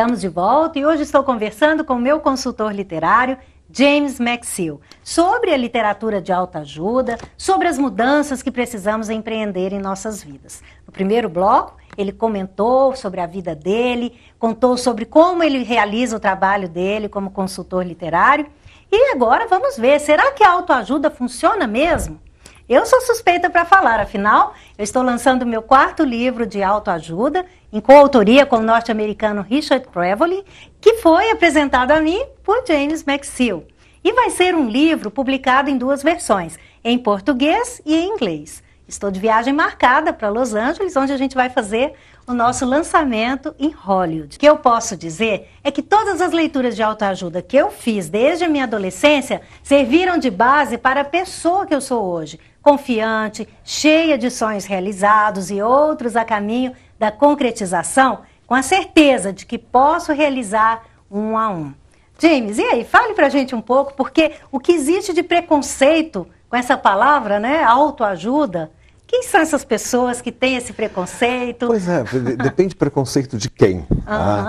Estamos de volta e hoje estou conversando com o meu consultor literário, James McSeel, sobre a literatura de autoajuda, sobre as mudanças que precisamos empreender em nossas vidas. No primeiro bloco, ele comentou sobre a vida dele, contou sobre como ele realiza o trabalho dele como consultor literário. E agora vamos ver, será que a autoajuda funciona mesmo? Eu sou suspeita para falar, afinal, eu estou lançando o meu 4º livro de autoajuda, em coautoria com o norte-americano Richard Prevoli, que foi apresentado a mim por James McSeel. E vai ser um livro publicado em 2 versões, em português e em inglês. Estou de viagem marcada para Los Angeles, onde a gente vai fazer o nosso lançamento em Hollywood. O que eu posso dizer é que todas as leituras de autoajuda que eu fiz desde a minha adolescência serviram de base para a pessoa que eu sou hoje, confiante, cheia de sonhos realizados e outros a caminho da concretização, com a certeza de que posso realizar um a um. James, e aí, fale pra gente um pouco, porque o que existe de preconceito com essa palavra, né, autoajuda, quem são essas pessoas que têm esse preconceito? Pois é, depende do preconceito de quem,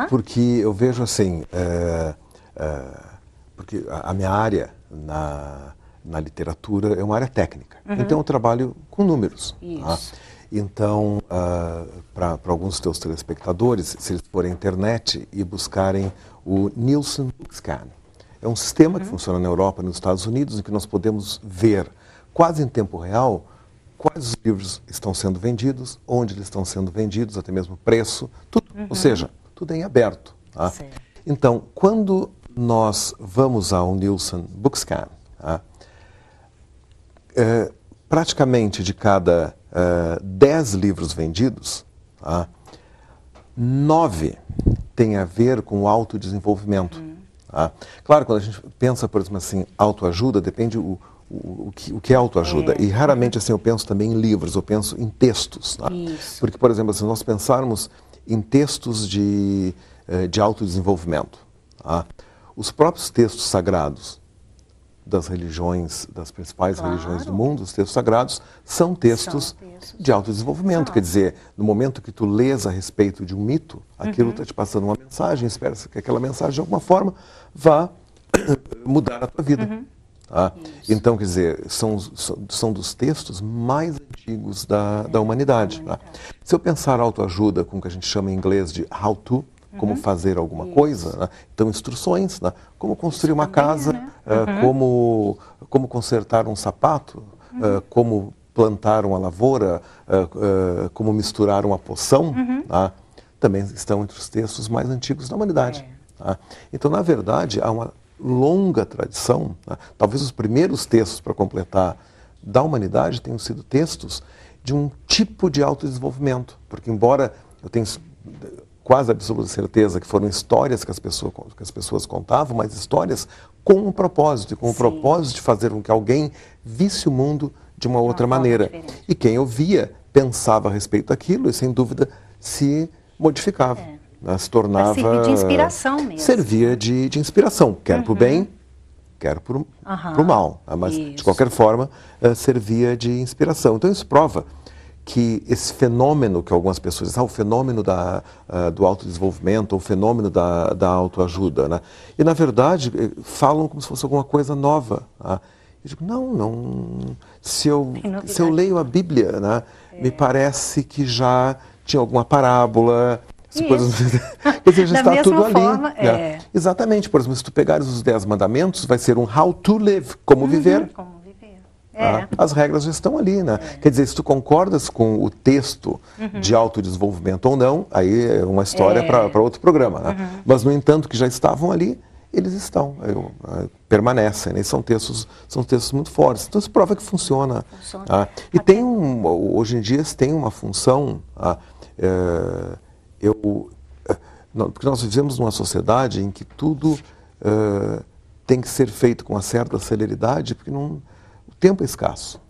porque eu vejo assim, porque a minha área na literatura é uma área técnica, então eu trabalho com números. Isso. Então, para alguns dos teus telespectadores, se eles forem à internet e buscarem o Nielsen Bookscan, é um sistema que funciona na Europa e nos Estados Unidos, em que nós podemos ver quase em tempo real quais os livros estão sendo vendidos, onde eles estão sendo vendidos, até mesmo o preço, tudo, ou seja, tudo é em aberto. Tá? Então, quando nós vamos ao Nielsen Bookscan, praticamente de cada 10 livros vendidos, 9 tem a ver com o autodesenvolvimento. Claro, quando a gente pensa, por exemplo, assim, autoajuda, depende o que é autoajuda. E raramente assim eu penso também em livros, eu penso em textos. Porque, por exemplo, se nós pensarmos em textos de autodesenvolvimento, os próprios textos sagrados das religiões, das principais religiões do mundo, os textos sagrados, são textos de autodesenvolvimento. Quer dizer, no momento que tu lês a respeito de um mito, aquilo está te passando uma mensagem, espera-se que aquela mensagem, de alguma forma, vá mudar a tua vida. Então, quer dizer, são dos textos mais antigos da humanidade. Se eu pensar autoajuda com o que a gente chama em inglês de how to, como fazer alguma coisa, então instruções, como construir uma casa, como consertar um sapato, como plantar uma lavoura, como misturar uma poção, também estão entre os textos mais antigos da humanidade. Então, na verdade, há uma longa tradição, talvez os primeiros textos para completar da humanidade tenham sido textos de um tipo de autodesenvolvimento, porque embora eu tenha quase absoluta certeza que foram histórias que as pessoas contavam, mas histórias com um propósito, com o propósito de fazer com que alguém visse o mundo de uma outra maneira. E quem ouvia pensava a respeito daquilo e, sem dúvida, se modificava. Se tornava... Servia de inspiração mesmo. Servia de inspiração, quer para o bem, quer para o mal. Mas, de qualquer forma, servia de inspiração. Então, isso prova que esse fenômeno que algumas pessoas dizem, o fenômeno do autodesenvolvimento, ou o fenômeno da autoajuda, e, na verdade, falam como se fosse alguma coisa nova. Eu digo, não. Se eu leio a Bíblia, me parece que já tinha alguma parábola... Coisas, quer dizer, já está tudo ali. Exatamente. Por exemplo, se tu pegares os 10 mandamentos, vai ser um how to live, como viver. As regras já estão ali, Quer dizer, se tu concordas com o texto de autodesenvolvimento ou não, aí é uma história para outro programa. Mas, no entanto, que já estavam ali, eles estão, permanecem. E são textos muito fortes. Então, isso prova que funciona. E tem hoje em dia, tem uma função... porque nós vivemos numa sociedade em que tudo tem que ser feito com uma certa celeridade, porque o tempo é escasso.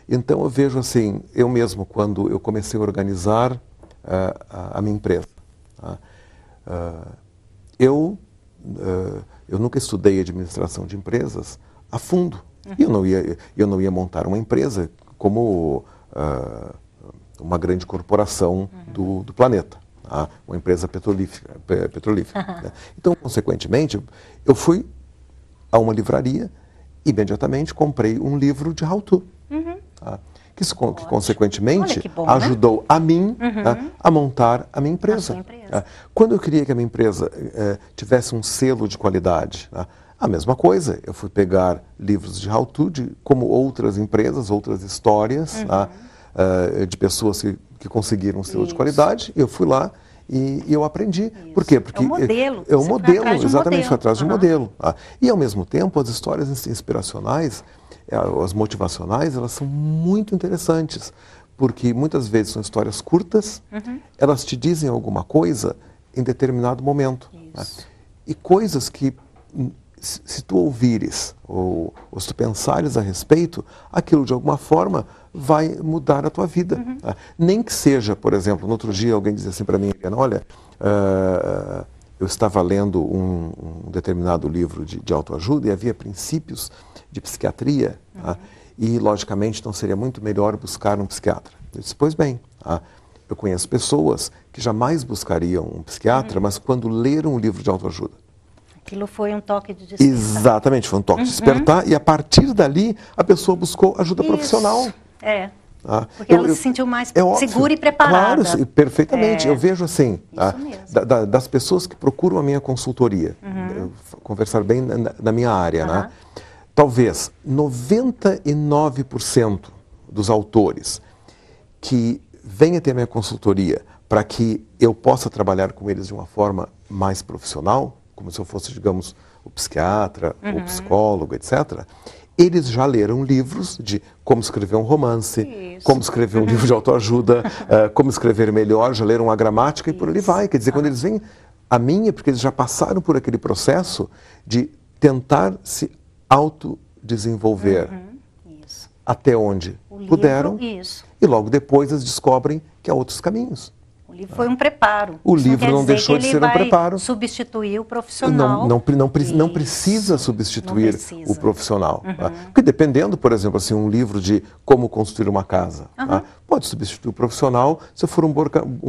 Então eu vejo assim, eu mesmo, quando eu comecei a organizar a minha empresa, eu nunca estudei administração de empresas a fundo. E eu não ia montar uma empresa como uma grande corporação do planeta. tá? Uma empresa petrolífera. Né? Então, consequentemente, eu fui a uma livraria, imediatamente comprei um livro de how-to. Tá? Que consequentemente, que bom, ajudou a mim a montar a minha empresa. Quando eu queria que a minha empresa tivesse um selo de qualidade, tá? A mesma coisa, eu fui pegar livros de how-to, como outras empresas, outras histórias, tá? De pessoas que conseguiram um selo de qualidade, eu fui lá e eu aprendi. Isso. Por quê? Porque é um modelo. É um modelo, exatamente, foi atrás de um modelo. modelo. Tá? E, ao mesmo tempo, as histórias inspiracionais, as motivacionais, elas são muito interessantes, porque muitas vezes são histórias curtas, elas te dizem alguma coisa em determinado momento. Né? E coisas que, se tu ouvires ou se tu pensares a respeito, aquilo de alguma forma vai mudar a tua vida. Tá? Nem que seja, por exemplo, no outro dia alguém dizia assim para mim, olha, eu estava lendo um determinado livro de autoajuda e havia princípios de psiquiatria, tá? E, logicamente, então seria muito melhor buscar um psiquiatra. Eu disse, pois bem, tá? Eu conheço pessoas que jamais buscariam um psiquiatra, mas quando leram um livro de autoajuda. Aquilo foi um toque de despertar. Exatamente, foi um toque de despertar e, a partir dali, a pessoa buscou ajuda profissional. Porque ela se sentiu mais segura e preparada. Claro, perfeitamente. Eu vejo assim, das pessoas que procuram a minha consultoria, conversar bem na minha área, né? Talvez 99% dos autores que vêm até a minha consultoria para que eu possa trabalhar com eles de uma forma mais profissional, como se eu fosse, digamos, o psiquiatra, o psicólogo, etc., eles já leram livros de como escrever um romance, como escrever um livro de autoajuda, como escrever melhor, já leram a gramática e por ali vai. Quer dizer, quando eles vêm a mim é porque eles já passaram por aquele processo de tentar se autodesenvolver até onde puderam e logo depois eles descobrem que há outros caminhos. O livro foi um preparo. O livro não deixou de ser um preparo. Substituir o profissional. Não precisa substituir o profissional. Tá? Porque dependendo, por exemplo, assim, um livro de como construir uma casa, tá? Pode substituir o profissional se eu for um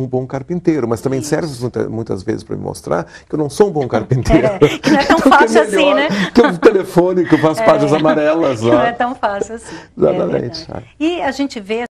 bom carpinteiro, mas também serve muitas vezes para me mostrar que eu não sou um bom carpinteiro. Que não é tão fácil assim, né? Que o telefone, que eu faço páginas amarelas lá. Que não é tão fácil assim. Exatamente. E a gente vê